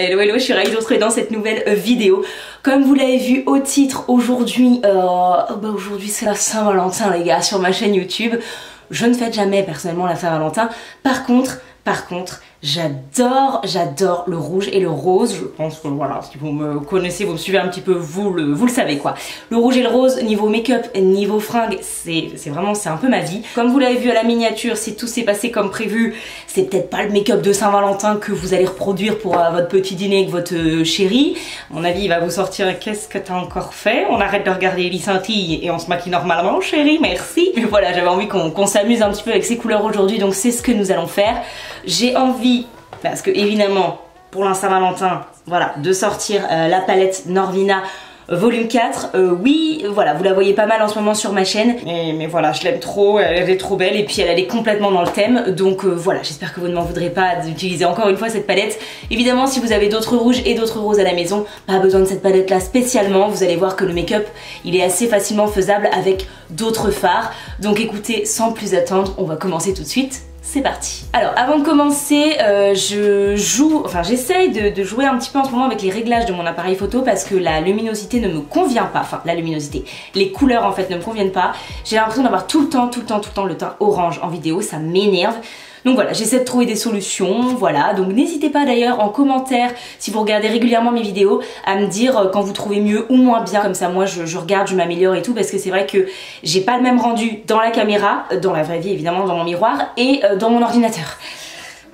Hello hello, je suis ravie de vous retrouver dans cette nouvelle vidéo. Comme vous l'avez vu au titre, aujourd'hui aujourd'hui c'est la Saint-Valentin les gars sur ma chaîne YouTube. Je ne fête jamais personnellement la Saint-Valentin. Par contre, j'adore le rouge et le rose. Je pense que voilà, si vous me connaissez, vous me suivez un petit peu, vous le savez quoi. Le rouge et le rose, niveau make-up, niveau fringues, c'est un peu ma vie. Comme vous l'avez vu à la miniature, si tout s'est passé comme prévu, c'est peut-être pas le make-up de Saint-Valentin que vous allez reproduire pour votre petit dîner avec votre chérie. À mon avis, il va vous sortir qu'est-ce que t'as encore fait? On arrête de regarder les scintilles et on se maquille normalement, chérie, merci. Mais voilà, j'avais envie qu'on s'amuse un petit peu avec ces couleurs aujourd'hui, donc c'est ce que nous allons faire. J'ai envie, parce que évidemment pour la Saint-Valentin, voilà, de sortir la palette Norvina volume 4. Oui, voilà, vous la voyez pas mal en ce moment sur ma chaîne, mais voilà, je l'aime trop, elle est trop belle et puis elle est complètement dans le thème, donc voilà, j'espère que vous ne m'en voudrez pas d'utiliser encore une fois cette palette. Évidemment, si vous avez d'autres rouges et d'autres roses à la maison, pas besoin de cette palette là spécialement, vous allez voir que le make-up il est assez facilement faisable avec d'autres fards. Donc écoutez, sans plus attendre, on va commencer tout de suite. C'est parti. Alors avant de commencer, j'essaye de jouer un petit peu en ce moment avec les réglages de mon appareil photo parce que la luminosité ne me convient pas. Enfin la luminosité, les couleurs en fait ne me conviennent pas. J'ai l'impression d'avoir tout le temps le teint orange en vidéo, ça m'énerve. Donc voilà, j'essaie de trouver des solutions, voilà. Donc n'hésitez pas d'ailleurs en commentaire, si vous regardez régulièrement mes vidéos, à me dire quand vous trouvez mieux ou moins bien. Comme ça moi je regarde, je m'améliore et tout, parce que c'est vrai que j'ai pas le même rendu dans la caméra, dans la vraie vie évidemment, dans mon miroir, et dans mon ordinateur.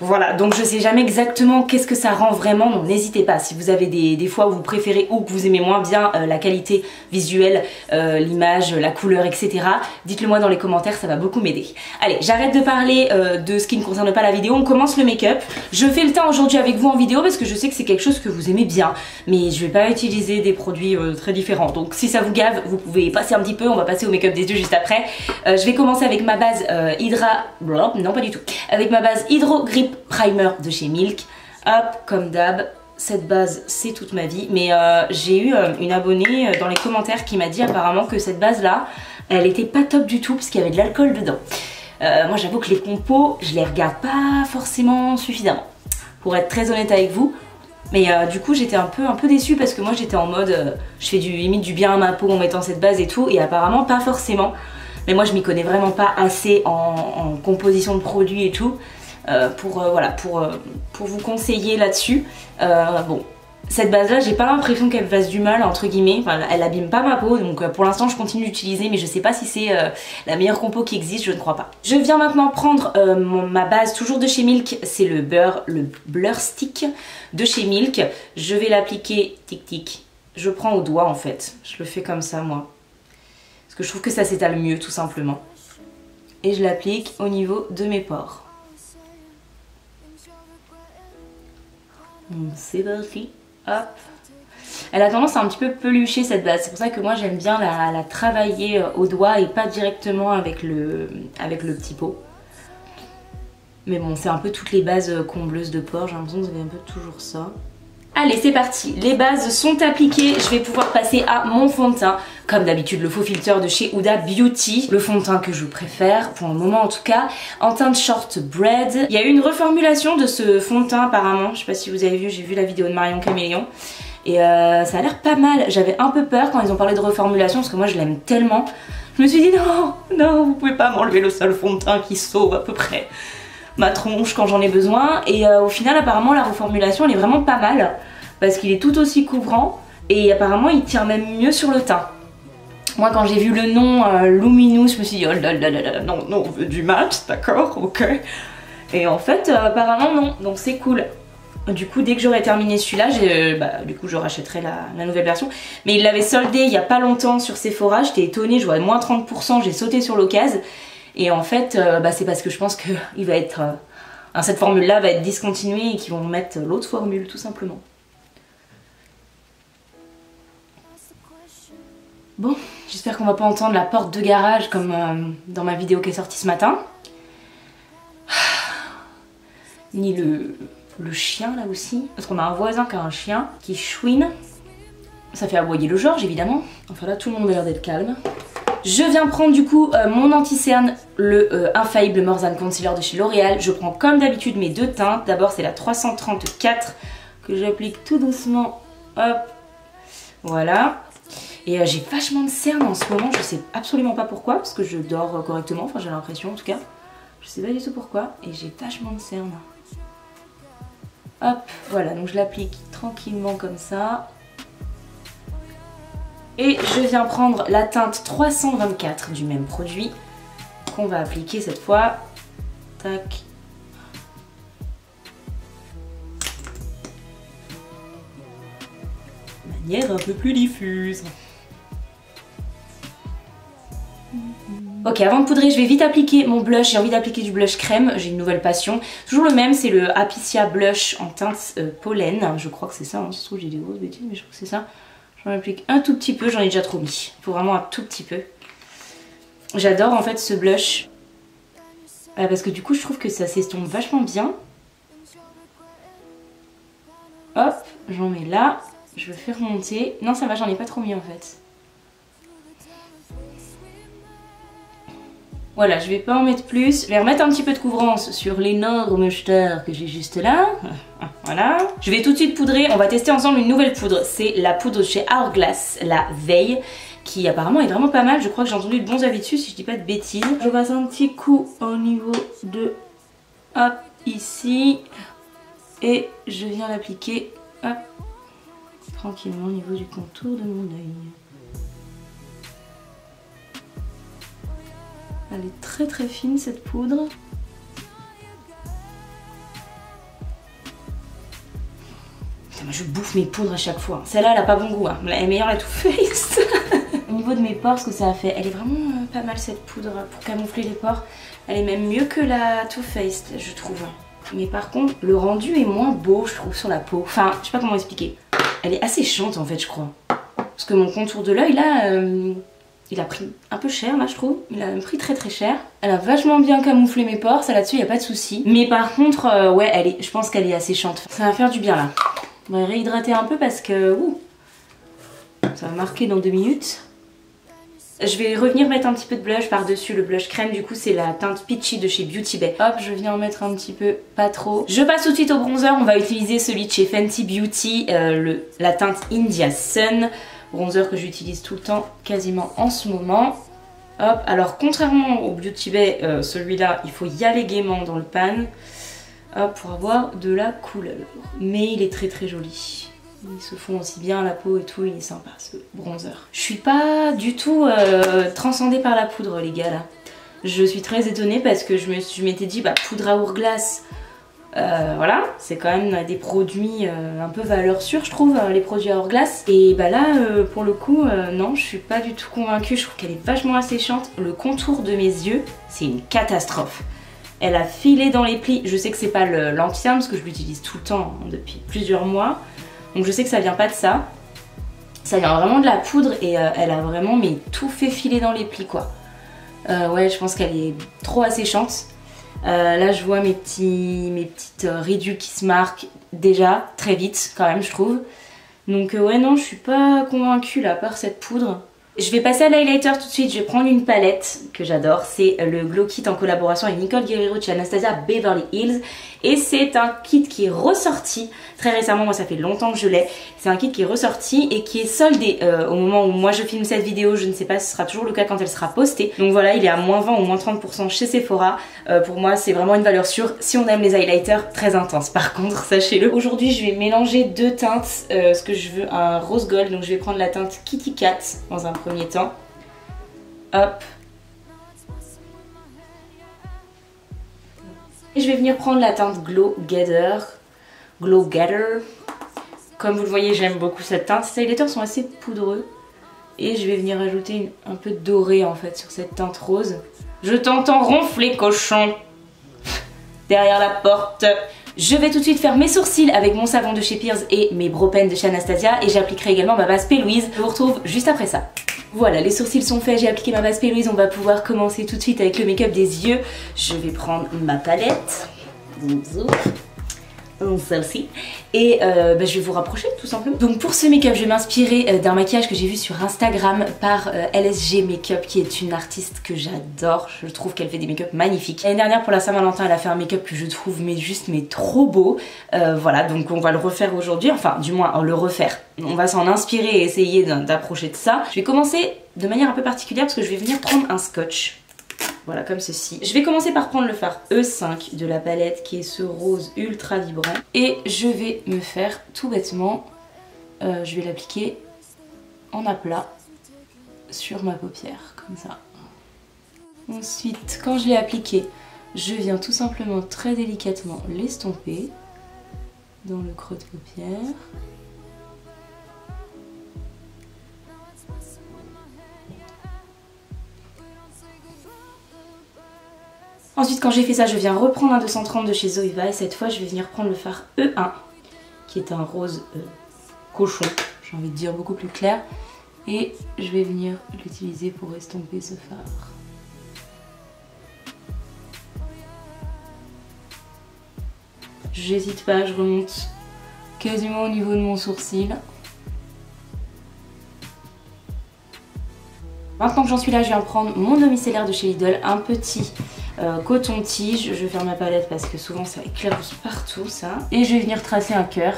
Voilà, donc je sais jamais exactement qu'est-ce que ça rend vraiment, donc n'hésitez pas, si vous avez des fois où vous préférez ou que vous aimez moins bien la qualité visuelle, l'image, la couleur, etc. Dites-le moi dans les commentaires, ça va beaucoup m'aider. Allez, j'arrête de parler de ce qui ne concerne pas la vidéo, on commence le make-up. Je fais le teint aujourd'hui avec vous en vidéo parce que je sais que c'est quelque chose que vous aimez bien, mais je vais pas utiliser des produits très différents, donc si ça vous gave, vous pouvez passer un petit peu, on va passer au make-up des yeux juste après. Je vais commencer avec ma base non pas du tout, avec ma base Hydro Grip Primer de chez Milk. Hop, comme d'hab, cette base c'est toute ma vie, mais j'ai eu une abonnée dans les commentaires qui m'a dit apparemment que cette base là elle était pas top du tout parce qu'il y avait de l'alcool dedans. Moi j'avoue que les compos je les regarde pas forcément suffisamment pour être très honnête avec vous, mais du coup j'étais un peu déçue parce que moi j'étais en mode je fais limite du bien à ma peau en mettant cette base et tout, et apparemment pas forcément. Mais moi je m'y connais vraiment pas assez en composition de produits et tout pour vous conseiller là-dessus. Bon, cette base là j'ai pas l'impression qu'elle me fasse du mal entre guillemets, enfin, elle abîme pas ma peau, donc pour l'instant je continue d'utiliser, mais je sais pas si c'est la meilleure compo qui existe, je ne crois pas. Je viens maintenant prendre ma base toujours de chez Milk, c'est le Blur Stick de chez Milk. Je vais l'appliquer tic tic, je prends au doigt en fait, je le fais comme ça moi parce que je trouve que ça s'étale mieux tout simplement, et je l'applique au niveau de mes pores. C'est parti, hop. Elle a tendance à un petit peu pelucher cette base, c'est pour ça que moi j'aime bien la travailler au doigt et pas directement avec le petit pot. Mais bon, c'est un peu toutes les bases combleuses de pores, j'ai l'impression que vous avez un peu toujours ça. Allez, c'est parti, les bases sont appliquées, je vais pouvoir passer à mon fond de teint. Comme d'habitude, le faux filter de chez Huda Beauty, le fond de teint que je préfère, pour le moment en tout cas, en teinte shortbread. Il y a eu une reformulation de ce fond de teint apparemment, je sais pas si vous avez vu, j'ai vu la vidéo de Marion Caméléon. Et ça a l'air pas mal, j'avais un peu peur quand ils ont parlé de reformulation parce que moi je l'aime tellement. Je me suis dit non, vous pouvez pas m'enlever le seul fond de teint qui sauve à peu près ma tronche quand j'en ai besoin, et au final apparemment la reformulation elle est vraiment pas mal parce qu'il est tout aussi couvrant et apparemment il tient même mieux sur le teint. Moi quand j'ai vu le nom Luminous, je me suis dit oh là là là, non on veut du mat, d'accord, ok, et en fait apparemment non, donc c'est cool. Du coup dès que j'aurai terminé celui-là, du coup je rachèterai la nouvelle version, mais il l'avait soldé il y a pas longtemps sur Sephora, j'étais étonnée, je vois moins 30%, j'ai sauté sur l'occasion. Et en fait, c'est parce que je pense que il va être, cette formule-là va être discontinuée et qu'ils vont mettre l'autre formule, tout simplement. Bon, j'espère qu'on va pas entendre la porte de garage comme dans ma vidéo qui est sortie ce matin. Ni le chien là aussi, parce qu'on a un voisin qui a un chien qui chouine. Ça fait aboyer le Georges évidemment. Enfin là, tout le monde a l'air d'être calme. Je viens prendre du coup mon anti-cerne, le Infaillible More Than Concealer de chez L'Oréal. Je prends comme d'habitude mes deux teintes. D'abord c'est la 334 que j'applique tout doucement. Hop, voilà. Et j'ai vachement de cernes en ce moment, je sais absolument pas pourquoi, parce que je dors correctement, enfin j'ai l'impression en tout cas. Je sais pas du tout pourquoi, et j'ai vachement de cernes. Hop, voilà, donc je l'applique tranquillement comme ça. Et je viens prendre la teinte 324 du même produit, qu'on va appliquer cette fois. Tac. De manière un peu plus diffuse. Ok, avant de poudrer, je vais vite appliquer mon blush. J'ai envie d'appliquer du blush crème. J'ai une nouvelle passion. Toujours le même, c'est le Apicia Blush en teinte pollen. Je crois que c'est ça. Hein. Ça se trouve, j'ai des grosses bêtises, mais je crois que c'est ça. J'en applique un tout petit peu. J'en ai déjà trop mis. Il faut vraiment un tout petit peu. J'adore en fait ce blush. Parce que du coup, je trouve que ça s'estompe vachement bien. Hop, j'en mets là. Je le fais remonter. Non, ça va, j'en ai pas trop mis en fait. Voilà, je vais pas en mettre plus. Je vais remettre un petit peu de couvrance sur l'énorme jeter que j'ai juste là. Voilà. Je vais tout de suite poudrer. On va tester ensemble une nouvelle poudre. C'est la poudre de chez Hourglass, la Veille, qui apparemment est vraiment pas mal. Je crois que j'ai entendu de bons avis dessus si je dis pas de bêtises. Je passe un petit coup au niveau de... Hop, ici. Et je viens l'appliquer, hop, tranquillement au niveau du contour de mon œil. Elle est très très fine cette poudre. Putain, moi je bouffe mes poudres à chaque fois. Celle-là elle a pas bon goût, hein. Elle est meilleure la Too Faced. Au niveau de mes pores, ce que ça a fait, elle est vraiment pas mal cette poudre pour camoufler les pores. Elle est même mieux que la Too Faced, je trouve. Mais par contre, le rendu est moins beau, je trouve, sur la peau. Enfin, je sais pas comment expliquer. Elle est assez chiante en fait, je crois. Parce que mon contour de l'œil là... il a pris un peu cher là je trouve, il a même pris très très cher. Elle a vachement bien camouflé mes pores, ça là-dessus il n'y a pas de souci. Mais par contre, ouais, je pense qu'elle est assez chiante. Ça va faire du bien là. On va réhydrater un peu parce que ça va marquer dans 2 minutes. Je vais revenir mettre un petit peu de blush par-dessus le blush crème, du coup c'est la teinte Peachy de chez Beauty Bay. Hop, je viens en mettre un petit peu, pas trop. Je passe tout de suite au bronzer, on va utiliser celui de chez Fenty Beauty, la teinte India Sun. Bronzer que j'utilise tout le temps, quasiment en ce moment. Hop, alors contrairement au Beauty Bay, celui-là, il faut y aller gaiement dans le pan. Hop, pour avoir de la couleur. Mais il est très très joli. Ils se font aussi bien la peau et tout, il est sympa ce bronzer. Je suis pas du tout transcendée par la poudre les gars là. Je suis très étonnée parce que je m'étais dit bah poudre à Hourglass. Voilà, c'est quand même des produits un peu valeur sûre je trouve, les produits à Hourglass. Et bah là pour le coup non, je suis pas du tout convaincue, je trouve qu'elle est vachement asséchante. Le contour de mes yeux c'est une catastrophe. Elle a filé dans les plis, je sais que c'est pas l'anti-cerne parce que je l'utilise tout le temps hein, depuis plusieurs mois. Donc je sais que ça vient pas de ça. Ça vient vraiment de la poudre et elle a vraiment mais tout fait filer dans les plis quoi. Ouais je pense qu'elle est trop asséchante. Là je vois mes petites ridules qui se marquent déjà très vite quand même je trouve. Donc ouais non je suis pas convaincue là par cette poudre. Je vais passer à l'highlighter tout de suite, je vais prendre une palette que j'adore, c'est le Glow Kit en collaboration avec Nicole Guerriero de chez Anastasia Beverly Hills. Et c'est un kit qui est ressorti très récemment, moi ça fait longtemps que je l'ai. C'est un kit qui est ressorti et qui est soldé au moment où moi je filme cette vidéo, je ne sais pas si ce sera toujours le cas quand elle sera postée. Donc voilà, il est à moins 20 ou moins 30% chez Sephora. Pour moi c'est vraiment une valeur sûre si on aime les highlighters très intenses par contre, sachez-le. Aujourd'hui je vais mélanger deux teintes, ce que je veux, un rose gold, donc je vais prendre la teinte Kitty Cat dans un premier temps. Hop. Et je vais venir prendre la teinte Glow Gather. Comme vous le voyez, j'aime beaucoup cette teinte. Ces highlighters sont assez poudreux. Et je vais venir ajouter un peu de doré en fait sur cette teinte rose. Je t'entends ronfler cochon derrière la porte. Je vais tout de suite faire mes sourcils avec mon savon de chez Peers et mes brow pen de chez Anastasia. Et j'appliquerai également ma base P. Louise. Je vous retrouve juste après ça. Voilà, les sourcils sont faits, j'ai appliqué ma base P. Louise, on va pouvoir commencer tout de suite avec le make-up des yeux. Je vais prendre ma palette. celle-ci. Et je vais vous rapprocher tout simplement. Donc pour ce make-up, je vais m'inspirer d'un maquillage que j'ai vu sur Instagram par LSG Makeup, qui est une artiste que j'adore. Je trouve qu'elle fait des make-up magnifiques. L'année dernière pour la Saint-Valentin, elle a fait un make-up que je trouve mais trop beau. Voilà, donc on va le refaire aujourd'hui, enfin du moins le refaire. On va s'en inspirer et essayer d'approcher de ça. Je vais commencer de manière un peu particulière parce que je vais venir prendre un scotch. Voilà, comme ceci. Je vais commencer par prendre le fard E5 de la palette, qui est ce rose ultra vibrant. Et je vais me faire tout bêtement, je vais l'appliquer en aplat sur ma paupière, comme ça. Ensuite, quand je l'ai appliqué, je viens tout simplement très délicatement l'estomper dans le creux de paupière. Ensuite, quand j'ai fait ça, je viens reprendre un 230 de chez Zoeva et cette fois, je vais venir prendre le fard E1, qui est un rose cochon, j'ai envie de dire beaucoup plus clair. Et je vais venir l'utiliser pour estomper ce fard. J'hésite pas, je remonte quasiment au niveau de mon sourcil. Maintenant que j'en suis là, je viens prendre mon demi-cellaire de chez Lidl, un petit coton-tige. Je vais faire ma palette parce que souvent ça éclaire partout ça. Et je vais venir tracer un cœur.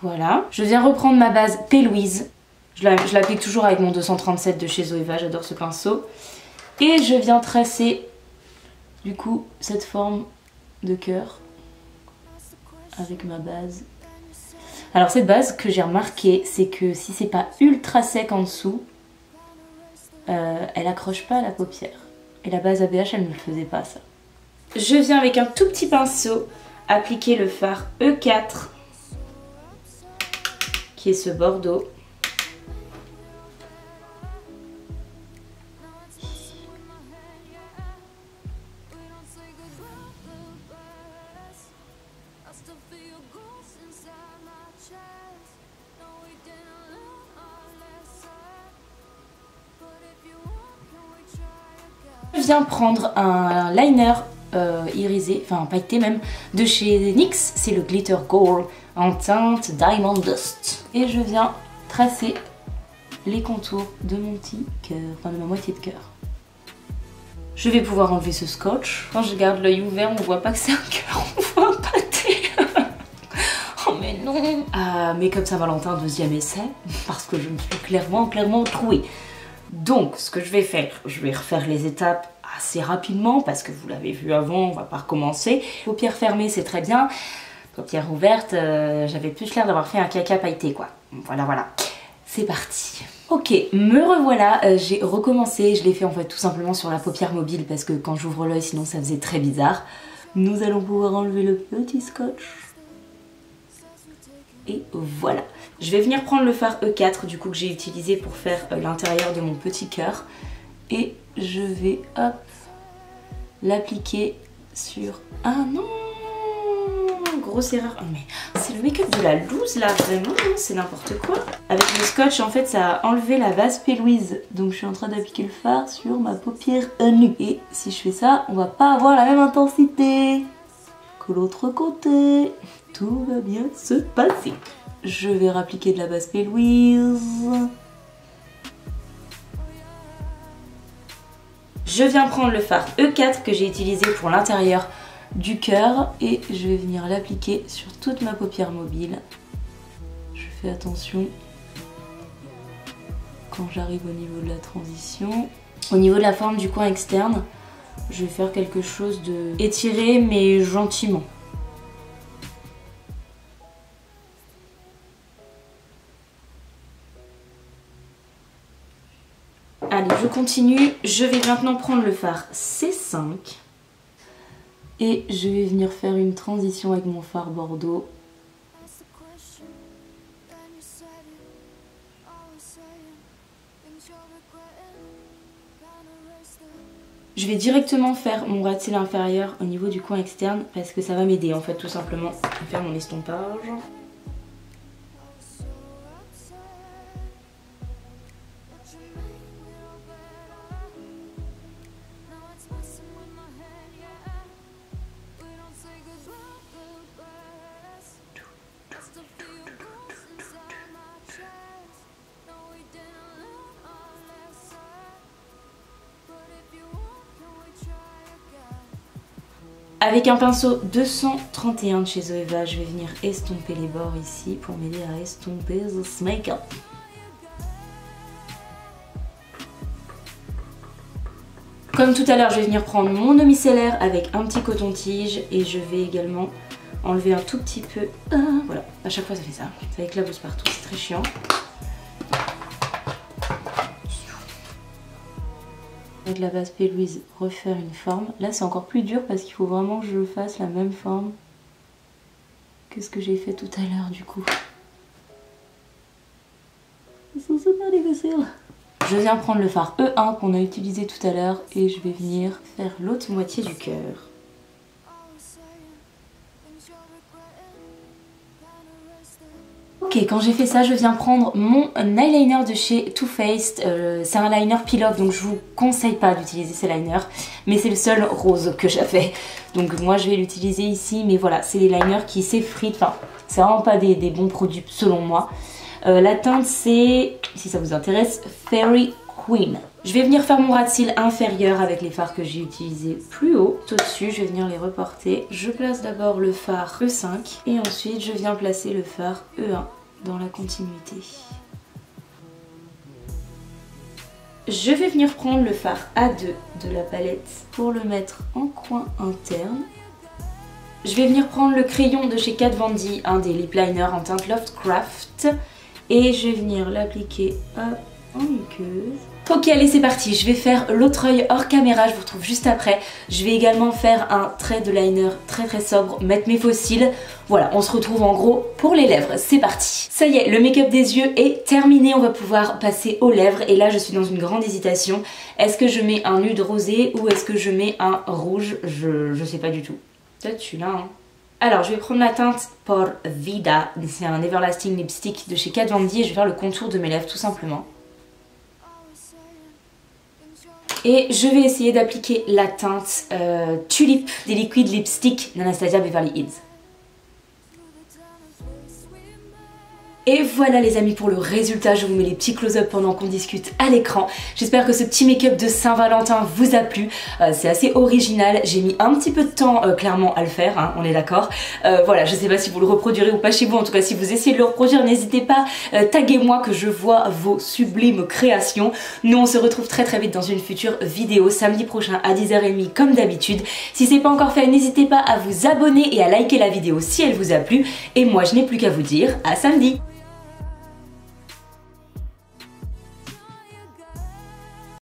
Voilà. Je viens reprendre ma base P. Louise. Je l'applique toujours avec mon 237 de chez Zoeva, j'adore ce pinceau. Et je viens tracer du coup cette forme de cœur avec ma base. Alors cette base, que j'ai remarqué, c'est que si c'est pas ultra sec en dessous, elle accroche pas à la paupière. Et la base ABH, elle ne le faisait pas ça. Je viens avec un tout petit pinceau appliquer le fard E4, qui est ce bordeaux. Je viens prendre un liner irisé, enfin pailleté même, de chez NYX, c'est le Glitter Gold en teinte Diamond Dust. Et je viens tracer les contours de mon petit cœur, enfin de ma moitié de cœur. Je vais pouvoir enlever ce scotch. Quand je garde l'œil ouvert, on voit pas que c'est un cœur, on voit un pâté. Oh mais non. Make-up Saint-Valentin, deuxième essai, parce que je me suis clairement trouée. Donc ce que je vais faire, je vais refaire les étapes assez rapidement parce que vous l'avez vu avant, on va pas recommencer. Paupières fermées, c'est très bien. Paupières ouvertes, j'avais plus l'air d'avoir fait un caca pailleté quoi. Voilà. C'est parti. Ok, me revoilà, j'ai recommencé, je l'ai fait en fait tout simplement sur la paupière mobile parce que quand j'ouvre l'œil sinon ça faisait très bizarre. Nous allons pouvoir enlever le petit scotch. Et voilà. Je vais venir prendre le fard E4 du coup que j'ai utilisé pour faire l'intérieur de mon petit cœur. Et je vais hop l'appliquer sur... Ah non, grosse erreur. Oh, mais c'est le make-up de la loose là, vraiment, c'est n'importe quoi. Avec le scotch en fait ça a enlevé la base P. Louise. Donc je suis en train d'appliquer le fard sur ma paupière nue. Et si je fais ça, on va pas avoir la même intensité que l'autre côté. Tout va bien se passer. Je vais réappliquer de la base P. Louise. Je viens prendre le fard E4 que j'ai utilisé pour l'intérieur du cœur et je vais venir l'appliquer sur toute ma paupière mobile. Je fais attention quand j'arrive au niveau de la transition. Au niveau de la forme du coin externe, je vais faire quelque chose de étiré mais gentiment. Allez, je continue. Je vais maintenant prendre le fard C5 et je vais venir faire une transition avec mon fard Bordeaux. Je vais directement faire mon ras de cils inférieur au niveau du coin externe parce que ça va m'aider en fait tout simplement à faire mon estompage. Avec un pinceau 231 de chez Zoeva, je vais venir estomper les bords ici pour m'aider à estomper this make-up. Comme tout à l'heure, je vais venir prendre mon eau micellaire avec un petit coton-tige et je vais également enlever un tout petit peu. Voilà, à chaque fois ça fait ça. Ça éclabousse partout, c'est très chiant. Avec la base P. Louise, refaire une forme. Là c'est encore plus dur parce qu'il faut vraiment que je fasse la même forme que ce que j'ai fait tout à l'heure du coup. C'est super difficile. Je viens prendre le fard E1 qu'on a utilisé tout à l'heure et je vais venir faire l'autre moitié du cœur. Ok, quand j'ai fait ça, je viens prendre mon eyeliner de chez Too Faced. C'est un liner peel-off, donc je vous conseille pas d'utiliser ces liners. Mais c'est le seul rose que j'avais. Donc moi je vais l'utiliser ici. Mais voilà, c'est des liners qui s'effritent. Enfin, c'est vraiment pas des bons produits selon moi. La teinte c'est, si ça vous intéresse, Fairy Queen. Je vais venir faire mon ras de cils inférieur avec les fards que j'ai utilisés plus haut. Au-dessus, je vais venir les reporter. Je place d'abord le fard E5 et ensuite je viens placer le fard E1 dans la continuité. Je vais venir prendre le fard A2 de la palette pour le mettre en coin interne. Je vais venir prendre le crayon de chez Kat Von D, un des lip liners en teinte Loftcraft. Et je vais venir l'appliquer en muqueuse. Ok, allez c'est parti, je vais faire l'autre œil hors caméra, je vous retrouve juste après. Je vais également faire un trait de liner très sobre, mettre mes faux cils. Voilà, on se retrouve en gros pour les lèvres, c'est parti. Ça y est, le make-up des yeux est terminé, on va pouvoir passer aux lèvres. Et là je suis dans une grande hésitation. Est-ce que je mets un nude rosé ou est-ce que je mets un rouge? Je sais pas du tout. Peut-être celui-là, hein. Alors je vais prendre la teinte Por Vida, c'est un Everlasting Lipstick de chez Kat Von D et je vais faire le contour de mes lèvres tout simplement. Et je vais essayer d'appliquer la teinte Tulip des Liquid Lipstick d'Anastasia Beverly Hills. Et voilà les amis pour le résultat, je vous mets les petits close-up pendant qu'on discute à l'écran. J'espère que ce petit make-up de Saint-Valentin vous a plu. C'est assez original, j'ai mis un petit peu de temps clairement à le faire, hein, on est d'accord. Voilà, je sais pas si vous le reproduirez ou pas chez vous, en tout cas si vous essayez de le reproduire, n'hésitez pas, taguez-moi que je vois vos sublimes créations. Nous on se retrouve très vite dans une future vidéo, samedi prochain à 10h30 comme d'habitude. Si c'est pas encore fait, n'hésitez pas à vous abonner et à liker la vidéo si elle vous a plu. Et moi je n'ai plus qu'à vous dire à samedi.